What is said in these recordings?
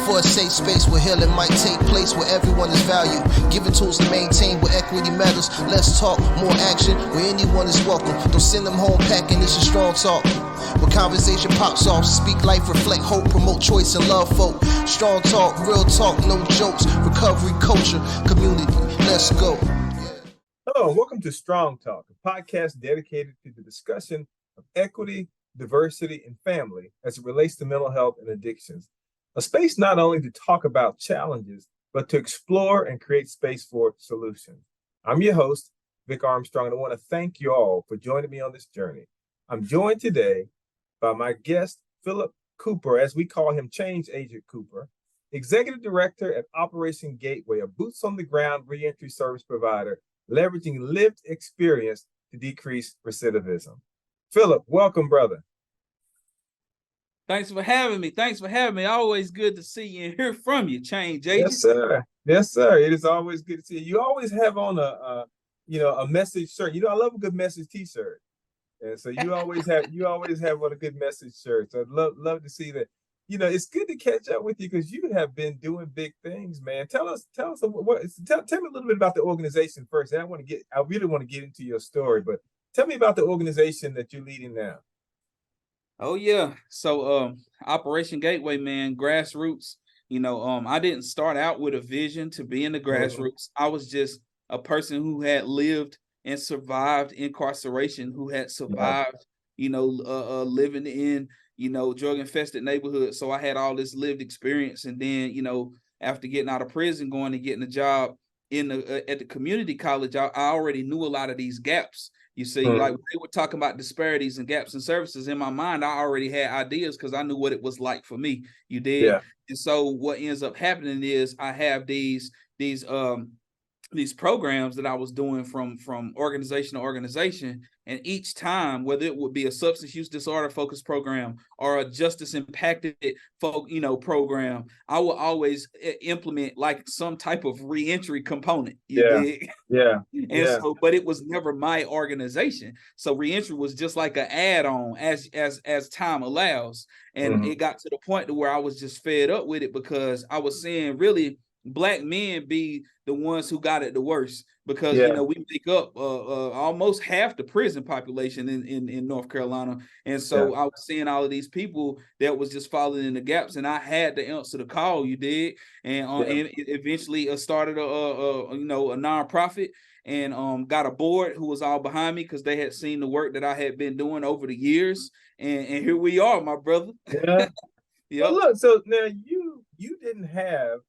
for a safe space where healing might take place, where everyone is valued. Given tools to maintain where equity matters. Less talk, more action, where anyone is welcome. Don't send them home packing, this is strong talk. When conversation pops off, speak life, reflect hope, promote choice and love folk. Strong talk, real talk, no jokes. Recovery, culture, community. Let's go. Hello, and welcome to Strong Talk, a podcast dedicated to the discussion of equity, diversity, and family as it relates to mental health and addictions. A space not only to talk about challenges, but to explore and create space for solutions. I'm your host, Vic Armstrong, and I want to thank you all for joining me on this journey. I'm joined today by my guest, Philip Cooper, as we call him Change Agent Cooper, Executive Director at Operation Gateway, a boots-on-the-ground reentry service provider leveraging lived experience to decrease recidivism. Philip, welcome, brother. Thanks for having me. Always good to see you and hear from you, Change Agent. Yes, sir. Yes, sir. It is always good to see you. You always have on a message shirt. I love a good message T-shirt, and so you always have on a good message shirt. So I'd love to see that. It's good to catch up with you because you have been doing big things, man. Tell me a little bit about the organization first. And I really want to get into your story, but tell me about the organization that you're leading now. Oh yeah. So Operation Gateway, man, grassroots. I didn't start out with a vision to be in the grassroots. I was just a person who had lived and survived incarceration, who had survived, living in drug-infested neighborhoods. So I had all this lived experience. And then, after getting out of prison, going and getting a job at the community college, I already knew a lot of these gaps. You see, like when they were talking about disparities and gaps in services, in my mind, I already had ideas because I knew what it was like for me. You did. Yeah. And so what ends up happening is I have these programs that I was doing from organization to organization. And each time, whether it would be a substance use disorder focused program or a justice impacted program, I will always implement like some type of reentry component. But it was never my organization. So reentry was just like an add-on as time allows. And it got to the point to where I was just fed up with it because I was seeing really Black men be the ones who got it the worst because we make up almost half the prison population in North Carolina, and so I was seeing all of these people that was just falling in the gaps, and I had to answer the call. You did, and eventually started a nonprofit and got a board who was all behind me because they had seen the work that I had been doing over the years, and here we are, my brother. Yeah. Well, look, so now you didn't have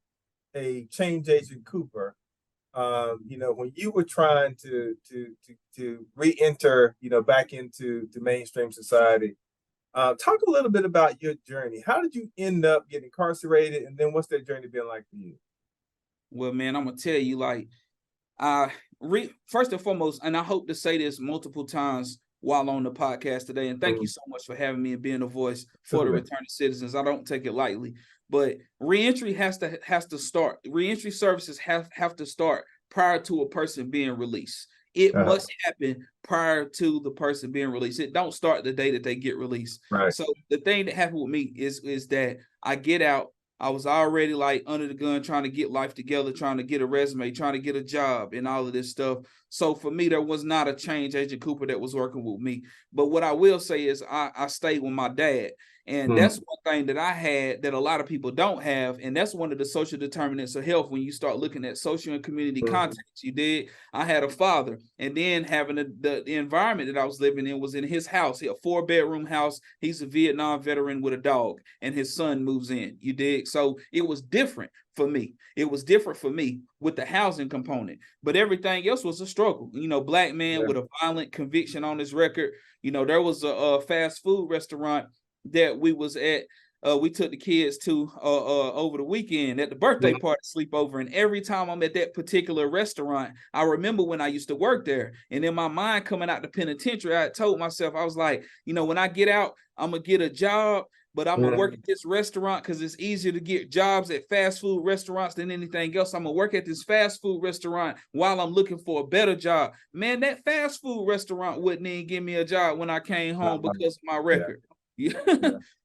a Change Agent Cooper, when you were trying to re-enter, back into mainstream society. Talk a little bit about your journey. How did you end up getting incarcerated, and then what's that journey been like for you? Well, man, I'm gonna tell you, first and foremost, and I hope to say this multiple times while on the podcast today, and thank you so much for having me and being a voice for the returning citizens. I don't take it lightly. But reentry has to start. Reentry services have to start prior to a person being released. It must happen prior to the person being released. It don't start the day that they get released. Right. So the thing that happened with me is that I get out. I was already like under the gun, trying to get life together, trying to get a resume, trying to get a job and all of this stuff. So for me, there was not a Change Agent Cooper that was working with me. But what I will say is I stayed with my dad. And that's one thing that I had that a lot of people don't have. And that's one of the social determinants of health when you start looking at social and community context. You did. I had a father. And then having the environment that I was living in was in his house. He had a 4-bedroom house. He's a Vietnam veteran with a dog. And his son moves in. You did. So it was different for me. It was different for me with the housing component. But everything else was a struggle. Black man with a violent conviction on his record. There was a fast food restaurant that we was at, we took the kids to over the weekend at the birthday party sleepover. And every time I'm at that particular restaurant, I remember when I used to work there. And in my mind coming out the penitentiary, I told myself, I was like, when I get out, I'm going to get a job, but I'm going to work at this restaurant because it's easier to get jobs at fast food restaurants than anything else. I'm going to work at this fast food restaurant while I'm looking for a better job. Man, that fast food restaurant wouldn't even give me a job when I came home because of my record.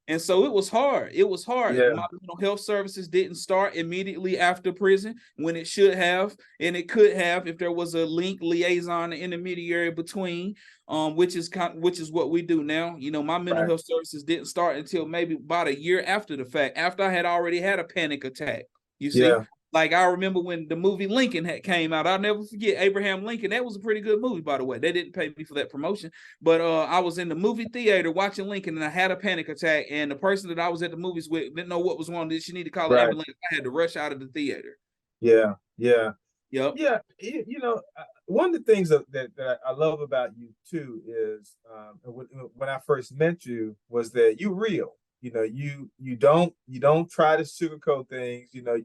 And so it was hard. It was hard. Yeah. My mental health services didn't start immediately after prison when it should have, and it could have if there was a liaison, an intermediary between, which is what we do now. You know, my mental health services didn't start until maybe about a year after the fact, after I had already had a panic attack. You see, like I remember when the movie Lincoln came out. I'll never forget Abraham Lincoln. That was a pretty good movie, by the way. They didn't pay me for that promotion, but I was in the movie theater watching Lincoln, and I had a panic attack. And the person that I was at the movies with didn't know what was wrong. Did she need to call an ambulance? I had to rush out of the theater. Yeah. Yep. Yeah. You know, one of the things that I love about you too is when I first met you was that you're real. You know, you don't try to sugarcoat things. You know,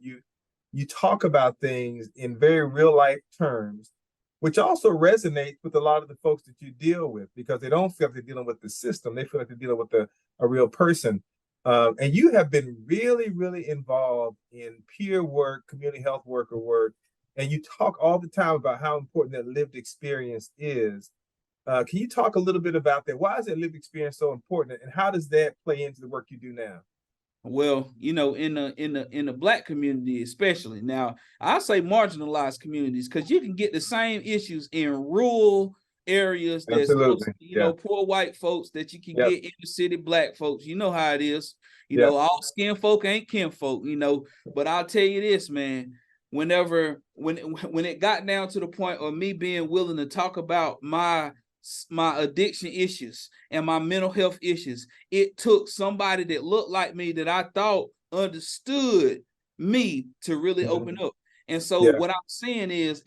you talk about things in very real life terms, which also resonates with a lot of the folks that you deal with, because they don't feel like they're dealing with the system. They feel like they're dealing with a real person. And you have been really, really involved in peer work, community health worker work, and you talk all the time about how important that lived experience is. Can you talk a little bit about that? Why is that lived experience so important, and how does that play into the work you do now? Well, you know, in the Black community, especially now, I say marginalized communities, because you can get the same issues in rural areas that's mostly, you know, poor white folks that you can get in the city Black folks. You know how it is. You know, all skin folk ain't kin folk, you know. But I'll tell you this, man, when it got down to the point of me being willing to talk about my addiction issues and my mental health issues, it took somebody that looked like me, that I thought understood me, to really open up. And so what I'm saying is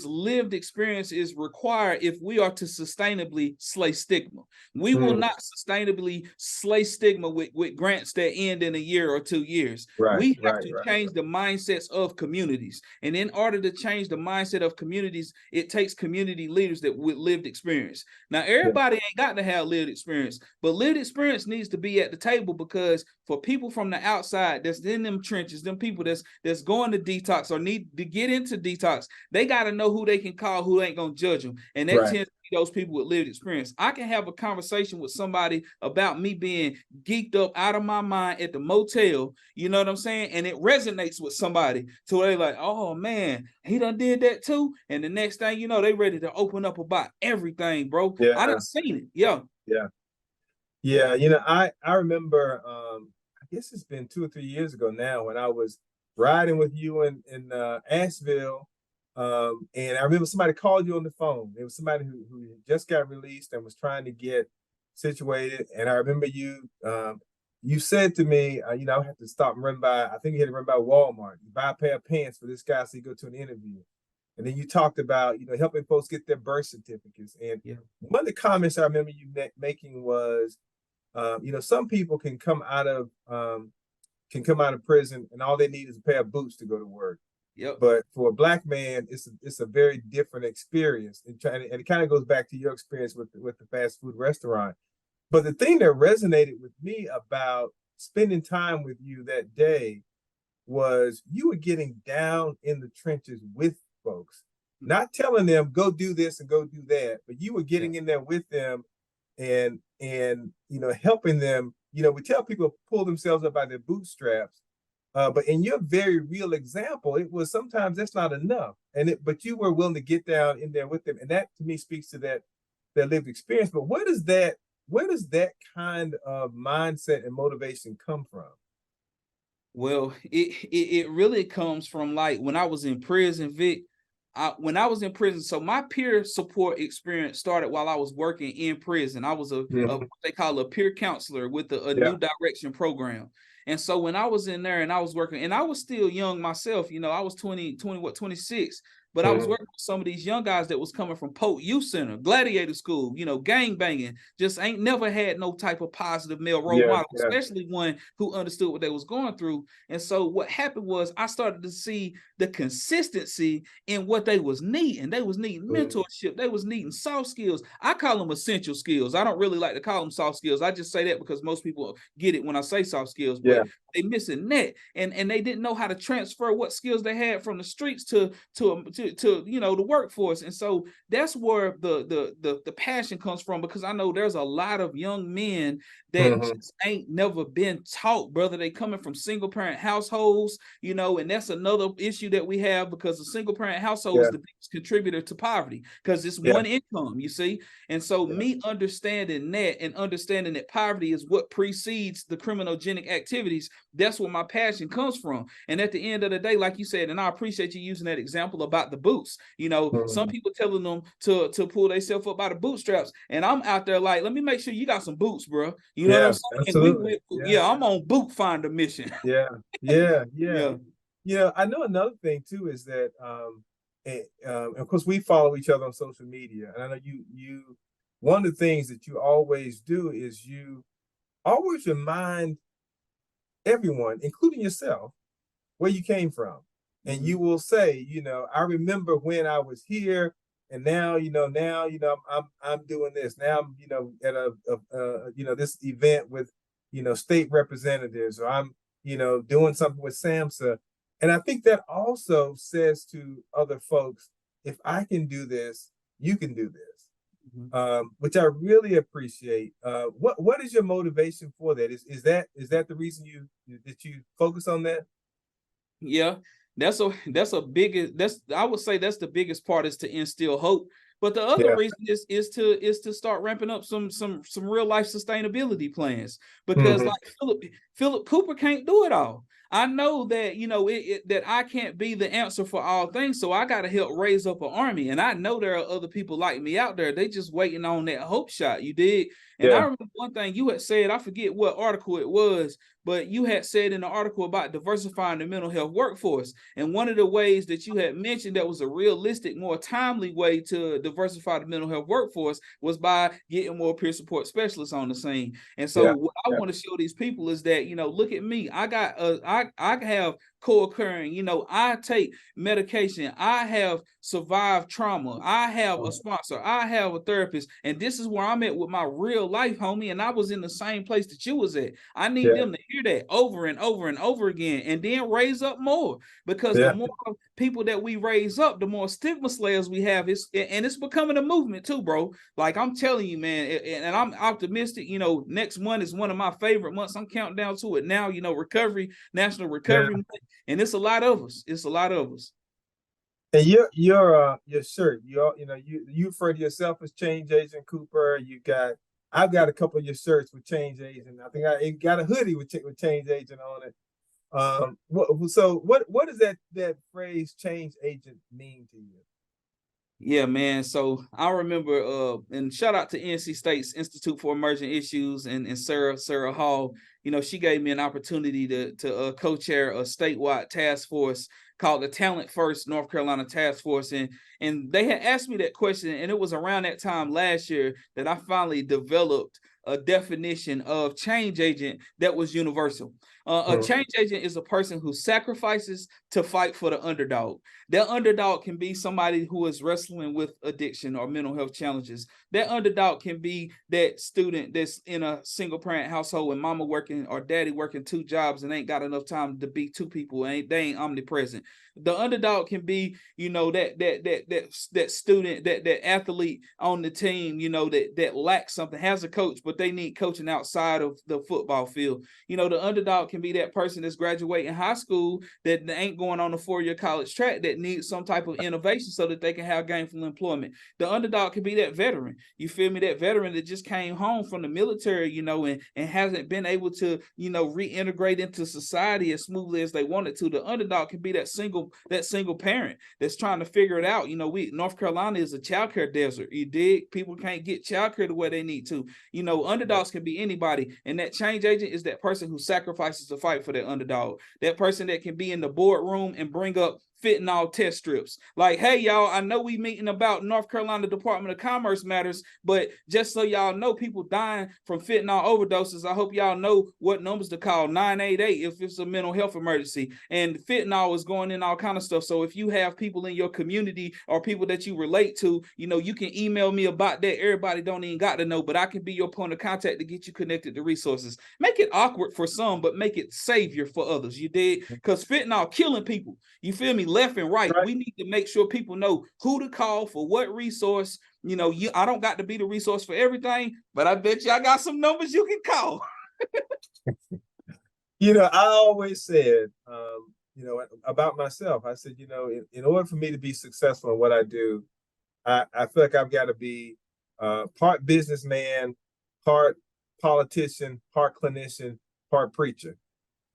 lived experience is required if we are to sustainably slay stigma. We will not sustainably slay stigma with grants that end in a year or 2 years. We have to change the mindsets of communities. And in order to change the mindset of communities, it takes community leaders that with lived experience. Now, everybody ain't got to have lived experience, but lived experience needs to be at the table, because for people from the outside that's in them trenches, them people that's going to detox or need to get into detox, they got to know who they can call, who ain't gonna judge them, and that tends to be those people with lived experience. I can have a conversation with somebody about me being geeked up out of my mind at the motel, you know what I'm saying, and it resonates with somebody to where they're like, oh man, he done did that too, and the next thing you know, they ready to open up about everything, bro. I done seen it. Yeah. You know, I remember, I guess it's been 2 or 3 years ago now, when I was riding with you in Asheville, and I remember somebody called you on the phone. It was somebody who just got released and was trying to get situated. And I remember you said to me, you know, I have to stop and run by, I think you had to run by Walmart. You buy a pair of pants for this guy so you go to an interview. And then you talked about, you know, helping folks get their birth certificates. And one of the comments I remember you making was, you know, some people can come out of prison and all they need is a pair of boots to go to work. But for a Black man, it's a very different experience. And it kind of goes back to your experience with the fast food restaurant. But the thing that resonated with me about spending time with you that day was you were getting down in the trenches with folks, not telling them go do this and go do that, but you were getting in there with them and you know, helping them. You know, we tell people to pull themselves up by their bootstraps, but in your very real example, it was sometimes that's not enough, but you were willing to get down in there with them, and that to me speaks to that lived experience. But where does that kind of mindset and motivation come from? Well, it really comes from, like, when I was in prison, Vic. When I was in prison, so my peer support experience started while I was working in prison. I was what they call a peer counselor with a New Direction program. And so when I was in there and I was working, and I was still young myself, you know, I was 26. But I was working with some of these young guys that was coming from Polk Youth Center, Gladiator School, you know, gang banging, just ain't never had no type of positive male role model, especially one who understood what they was going through. And so what happened was I started to see the consistency in what they was needing. They was needing mentorship. They was needing soft skills. I call them essential skills. I don't really like to call them soft skills. I just say that because most people get it when I say soft skills, but they missing that. And they didn't know how to transfer what skills they had from the streets to to the workforce. And so that's where the passion comes from, because I know there's a lot of young men that just ain't never been taught, brother. They coming from single parent households, and that's another issue that we have, because a single parent household is the biggest contributor to poverty, because it's one income, you see. And so me understanding that, and understanding that poverty is what precedes the criminogenic activities, that's where my passion comes from. And at the end of the day, like you said, and I appreciate you using that example about the boots. Some people telling them to pull themselves up by the bootstraps, and I'm out there like, let me make sure you got some boots, bro. You know what I'm saying? Absolutely. I'm on boot finder mission. Yeah. I know another thing too is that, of course, we follow each other on social media, and I know you. One of the things that you always do is you always remind everyone, including yourself, where you came from. And you will say, I remember when I was here, and now, I'm doing this. Now I'm, at a this event with, state representatives, or I'm, doing something with SAMHSA. And I think that also says to other folks, if I can do this, you can do this. Which I really appreciate. What is your motivation for that? Is that the reason you focus on that? Yeah, I would say that's the biggest part, is to instill hope. But the other reason is to start ramping up some real life sustainability plans, because like Philip Cooper can't do it all. I know that that I can't be the answer for all things, so I got to help raise up an army. And I know there are other people like me out there. They just waiting on that hope shot. You did. And I remember one thing you had said, I forget what article it was, but you had said in the article about diversifying the mental health workforce. And one of the ways that you had mentioned that was a realistic, more timely way to diversify the mental health workforce was by getting more peer support specialists on the scene. And so what I want to show these people is that, look at me. I have co-occurring, I take medication. I have survived trauma. I have a sponsor. I have a therapist. And this is where I'm at with my real life, homie. And I was in the same place that you was at. I need them to hear that over and over and over again, and then raise up more, because the more people that we raise up, the more stigma slayers we have. And it's becoming a movement too, bro. Like I'm telling you, man, and I'm optimistic. Next month is one of my favorite months. I'm counting down to it now. National Recovery Month, and it's a lot of us. And your shirt, you refer to yourself as Change Agent Cooper. I've got a couple of your shirts with Change Agent. I think I got a hoodie with Change Agent on it. What does that phrase Change Agent mean to you? Yeah, man. So I remember, and shout out to NC State's Institute for Emerging Issues and Sarah Hall. She gave me an opportunity to co-chair a statewide task force called the Talent First North Carolina Task Force. And they had asked me that question, and it was around that time last year that I finally developed a definition of change agent that was universal. A change agent is a person who sacrifices to fight for the underdog. That underdog can be somebody who is wrestling with addiction or mental health challenges. That underdog can be that student that's in a single parent household and mama working or daddy working 2 jobs and ain't got enough time to be 2 people. They ain't omnipresent. The underdog can be, that student, that athlete on the team, that lacks something, has a coach, but they need coaching outside of the football field. The underdog can be that person that's graduating high school that ain't going on a 4-year college track, that needs some type of innovation so that they can have gainful employment. The underdog can be that veteran. You feel me? That veteran that just came home from the military, and hasn't been able to, reintegrate into society as smoothly as they wanted to. The underdog can be that single parent that's trying to figure it out. North Carolina is a childcare desert. You dig? People can't get childcare the way they need to. Underdogs can be anybody. And that change agent is that person who sacrifices to fight for that underdog. That person that can be in the boardroom and bring up fentanyl test strips. Like, hey, y'all, I know we meeting about North Carolina Department of Commerce matters, but just so y'all know, people dying from fentanyl overdoses, I hope y'all know what numbers to call, 988 if it's a mental health emergency. And fentanyl is going in all kind of stuff. So if you have people in your community or people that you relate to, you can email me about that. Everybody don't even got to know, but I can be your point of contact to get you connected to resources. Make it awkward for some, but make it savior for others. You did? Because fentanyl killing people. You feel me? left and right. Right. We need to make sure people know who to call for what resource. You know, I don't got to be the resource for everything, but I bet you I got some numbers you can call. You know, I always said, you know, about myself, I said, you know, in order for me to be successful in what I do, I feel like I've got to be part businessman, part politician, part clinician, part preacher.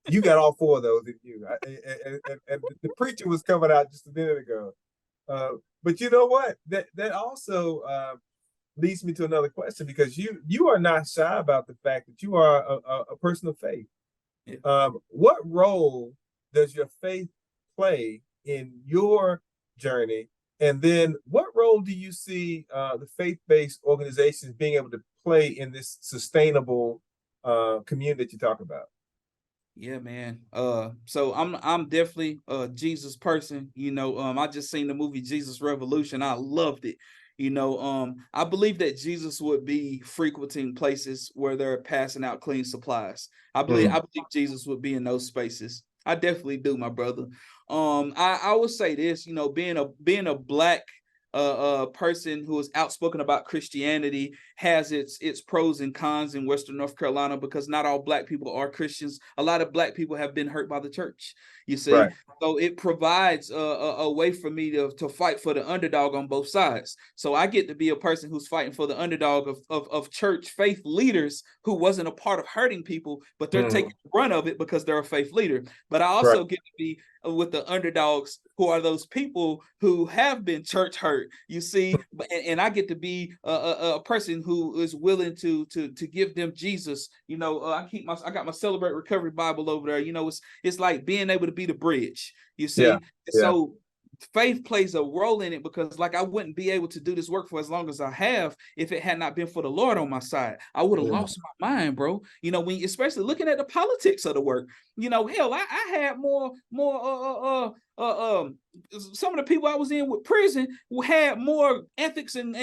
You got all four of those in you. And the preacher was coming out just a minute ago. But you know what? That also leads me to another question, because you are not shy about the fact that you are a person of faith. Yeah. What role does your faith play in your journey? And then what role do you see the faith-based organizations being able to play in this sustainable community that you talk about? Yeah, man. So I'm definitely a Jesus person. You know, I just seen the movie Jesus Revolution. I loved it. You know, I believe that Jesus would be frequenting places where they're passing out clean supplies. I believe Jesus would be in those spaces. I definitely do, my brother. I would say this, you know, being a black person who is outspoken about Christianity has its pros and cons in Western North Carolina, because not all black people are Christians. A lot of black people have been hurt by the church, you see. Right. So it provides a way for me to fight for the underdog on both sides. So I get to be a person who's fighting for the underdog of church faith leaders who wasn't a part of hurting people, but they're taking the brunt of it because they're a faith leader. But I also get to be with the underdogs, who are those people who have been church hurt, you see, and I get to be a person who is willing to give them Jesus. You know, I got my Celebrate Recovery Bible over there. You know, it's like being able to be the bridge, you see. Yeah. So faith plays a role in it, because like I wouldn't be able to do this work for as long as I have if it had not been for the Lord on my side. I would have lost my mind, bro. You know, when especially looking at the politics of the work, you know, hell, I had more some of the people I was in with prison had more ethics and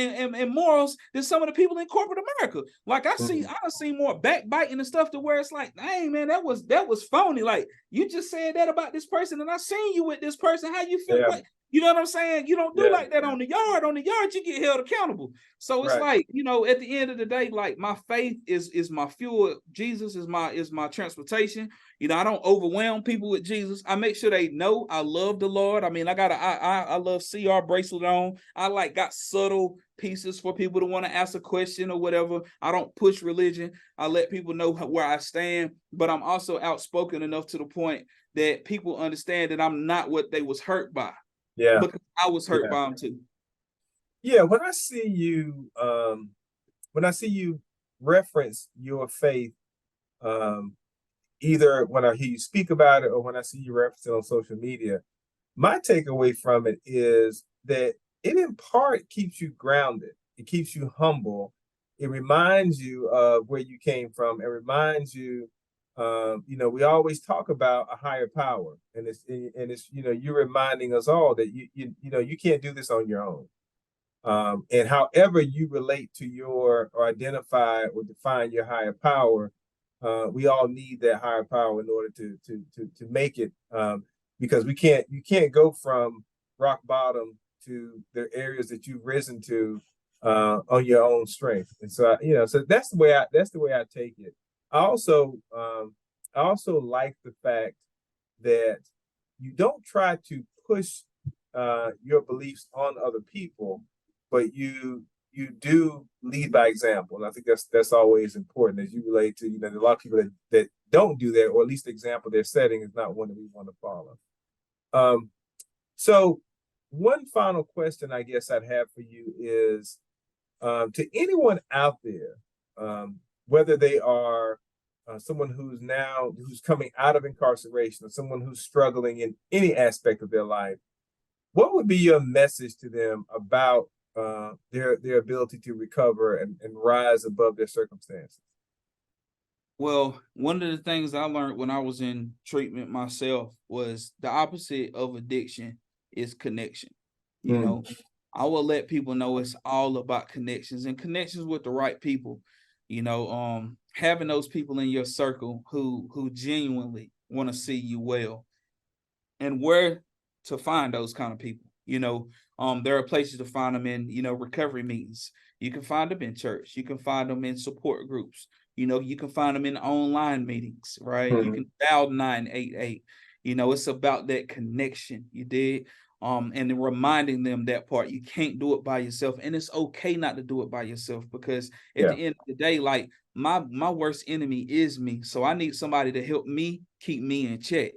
morals than some of the people in corporate America. Like I see more backbiting and stuff, to where it's like, dang man, that was phony. Like, you just said that about this person, and I seen you with this person. How you feel? Yeah. Like, you know what I'm saying? You don't do like that on the yard. On the yard, you get held accountable. So it's like, you know, at the end of the day, like, my faith is my fuel. Jesus is my transportation. You know, I don't overwhelm people with Jesus. I make sure they know I love the Lord. I mean, I love CR bracelet on. I like got subtle pieces for people to want to ask a question or whatever. I don't push religion. I let people know where I stand, but I'm also outspoken enough to the point that people understand that I'm not what they was hurt by. Yeah. Because I was hurt by them too. Yeah. When I see you reference your faith, either when I hear you speak about it or when I see you reference it on social media, my takeaway from it is that it in part keeps you grounded. It keeps you humble. It reminds you of where you came from. It reminds you, you know, we always talk about a higher power, and it's you know, you're reminding us all that you know, you can't do this on your own. And however you relate to your, or identify or define your higher power, we all need that higher power in order to make it, because you can't go from rock bottom to the areas that you've risen to on your own strength. And so, you know, so that's the way I take it. I also like the fact that you don't try to push your beliefs on other people, but you do lead by example. And I think that's always important as you relate to, you know, a lot of people that don't do that, or at least the example they're setting is not one that we want to follow. So one final question I guess I'd have for you is, to anyone out there, whether they are someone who's coming out of incarceration, or someone who's struggling in any aspect of their life, what would be your message to them about their ability to recover and rise above their circumstances? Well, one of the things I learned when I was in treatment myself was the opposite of addiction is connection. You know, I will let people know it's all about connections, and connections with the right people. You know, having those people in your circle who genuinely want to see you well. And where to find those kind of people. There are places to find them in, recovery meetings. You can find them in church. You can find them in support groups. You can find them in online meetings, right? You can dial 988. It's about that connection. You did. And then reminding them that part, you can't do it by yourself. And it's okay not to do it by yourself, because at the end of the day, like my worst enemy is me. So I need somebody to help me keep me in check.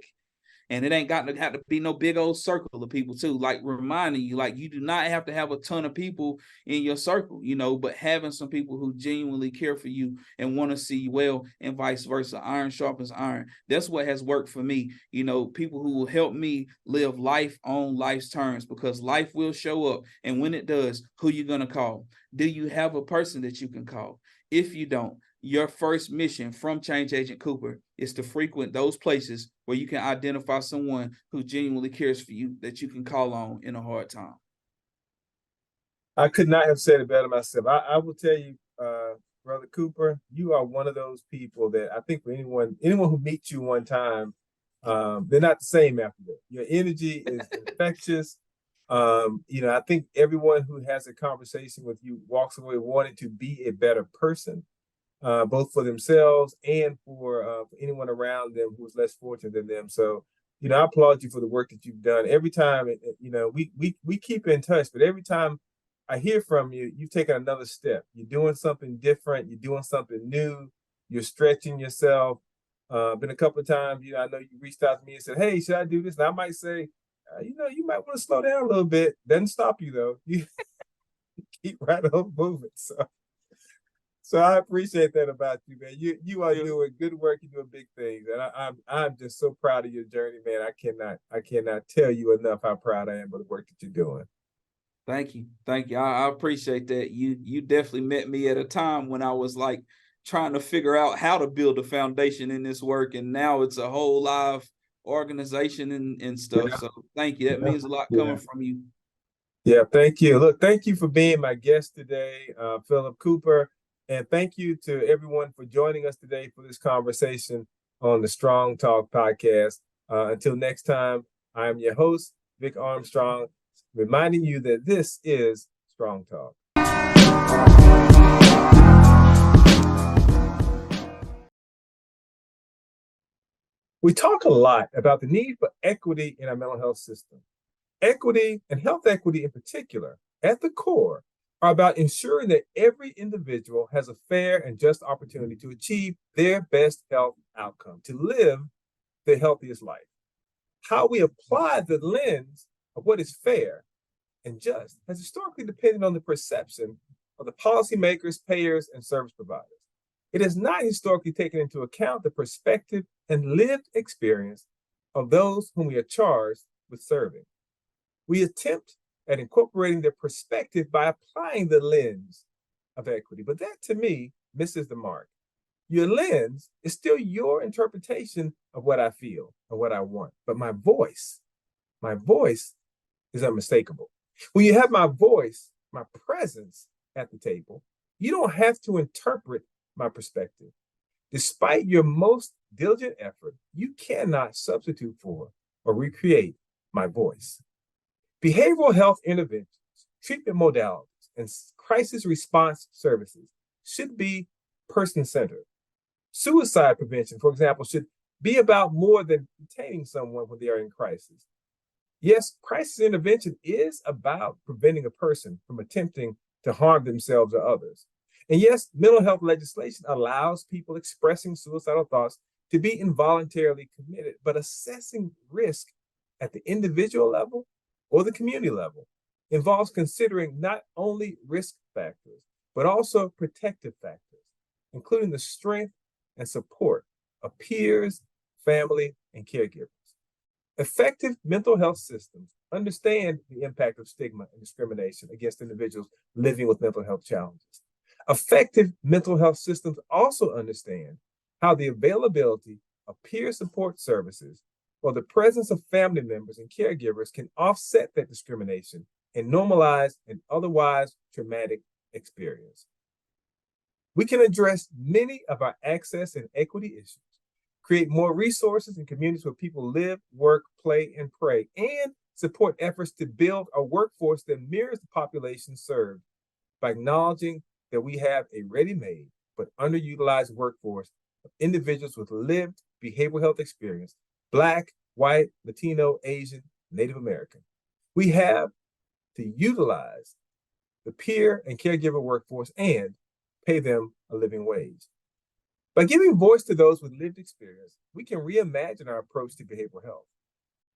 And it ain't got to have to be no big old circle of people too, like reminding you, like you do not have to have a ton of people in your circle, but having some people who genuinely care for you and want to see you well, and vice versa. Iron sharpens iron. That's what has worked for me. People who will help me live life on life's terms, because life will show up. And when it does, who you going to call? Do you have a person that you can call? If you don't, your first mission from Change Agent Cooper is to frequent those places where you can identify someone who genuinely cares for you, that you can call on in a hard time. I could not have said it better myself. I will tell you, Brother Cooper, you are one of those people that I think for anyone who meets you one time, they're not the same after that. Your energy is infectious. I think everyone who has a conversation with you walks away wanting to be a better person, both for themselves and for anyone around them who's less fortunate than them. So, I applaud you for the work that you've done. Every time, we keep in touch, but every time I hear from you, you've taken another step. You're doing something different. You're doing something new. You're stretching yourself. Been a couple of times, I know you reached out to me and said, "Hey, should I do this?" And I might say, you might want to slow down a little bit. Doesn't stop you though. You keep right on moving. So I appreciate that about you, man. You are doing good work. You're doing big things, and I'm just so proud of your journey, man. I cannot tell you enough how proud I am of the work that you're doing. Thank you. I appreciate that. You definitely met me at a time when I was like trying to figure out how to build a foundation in this work, and now it's a whole live organization and stuff. So thank you. That means a lot coming from you. Yeah, thank you. Look, thank you for being my guest today, Philip Cooper. And thank you to everyone for joining us today for this conversation on the Strong Talk podcast. Until next time, I am your host, Vic Armstrong, reminding you that this is Strong Talk. We talk a lot about the need for equity in our mental health system. Equity, and health equity in particular, at the core, are about ensuring that every individual has a fair and just opportunity to achieve their best health outcome, to live their healthiest life. How we apply the lens of what is fair and just has historically depended on the perception of the policymakers, payers, and service providers. It has not historically taken into account the perspective and lived experience of those whom we are charged with serving. We attempt at incorporating their perspective by applying the lens of equity, but that to me misses the mark. Your lens is still your interpretation of what I feel and what I want, but my voice is unmistakable. When you have my voice, my presence at the table, you don't have to interpret my perspective. Despite your most diligent effort, you cannot substitute for or recreate my voice. Behavioral health interventions, treatment modalities, and crisis response services should be person-centered. Suicide prevention, for example, should be about more than detaining someone when they are in crisis. Yes, crisis intervention is about preventing a person from attempting to harm themselves or others. And yes, mental health legislation allows people expressing suicidal thoughts to be involuntarily committed, but assessing risk at the individual level or the community level involves considering not only risk factors, but also protective factors, including the strength and support of peers, family, and caregivers. Effective mental health systems understand the impact of stigma and discrimination against individuals living with mental health challenges. Effective mental health systems also understand how the availability of peer support services or the presence of family members and caregivers can offset that discrimination and normalize an otherwise traumatic experience. We can address many of our access and equity issues, create more resources in communities where people live, work, play, and pray, and support efforts to build a workforce that mirrors the population served by acknowledging that we have a ready-made but underutilized workforce of individuals with lived behavioral health experience, Black, white, Latino, Asian, Native American. We have to utilize the peer and caregiver workforce and pay them a living wage. By giving voice to those with lived experience, we can reimagine our approach to behavioral health.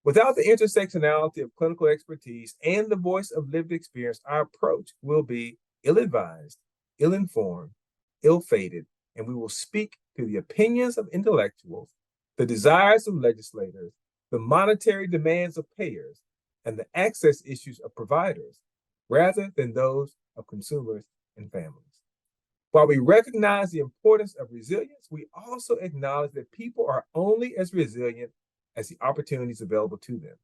Without the intersectionality of clinical expertise and the voice of lived experience, our approach will be ill-advised, ill-informed, ill-fated, and we will speak to the opinions of intellectuals, the desires of legislators, the monetary demands of payers, and the access issues of providers, rather than those of consumers and families. While we recognize the importance of resilience, we also acknowledge that people are only as resilient as the opportunities available to them.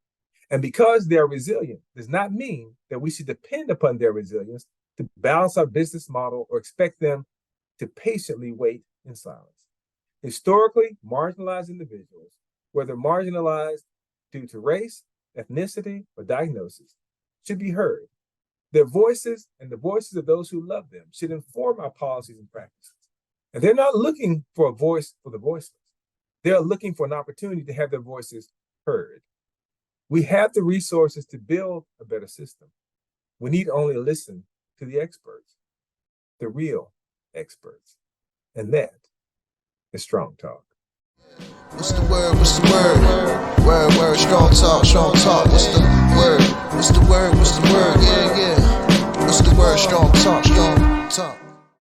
And because they are resilient does not mean that we should depend upon their resilience to balance our business model or expect them to patiently wait in silence. Historically, marginalized individuals, whether marginalized due to race, ethnicity, or diagnosis, should be heard. Their voices and the voices of those who love them should inform our policies and practices. And they're not looking for a voice for the voiceless. They're looking for an opportunity to have their voices heard. We have the resources to build a better system. We need only listen to the experts, the real experts. And that is Strong Talk. What's the word? What's the word? Word, strong talk, strong talk. What's the word? What's the word? What's the word? Yeah. What's the word? Strong talk, strong talk.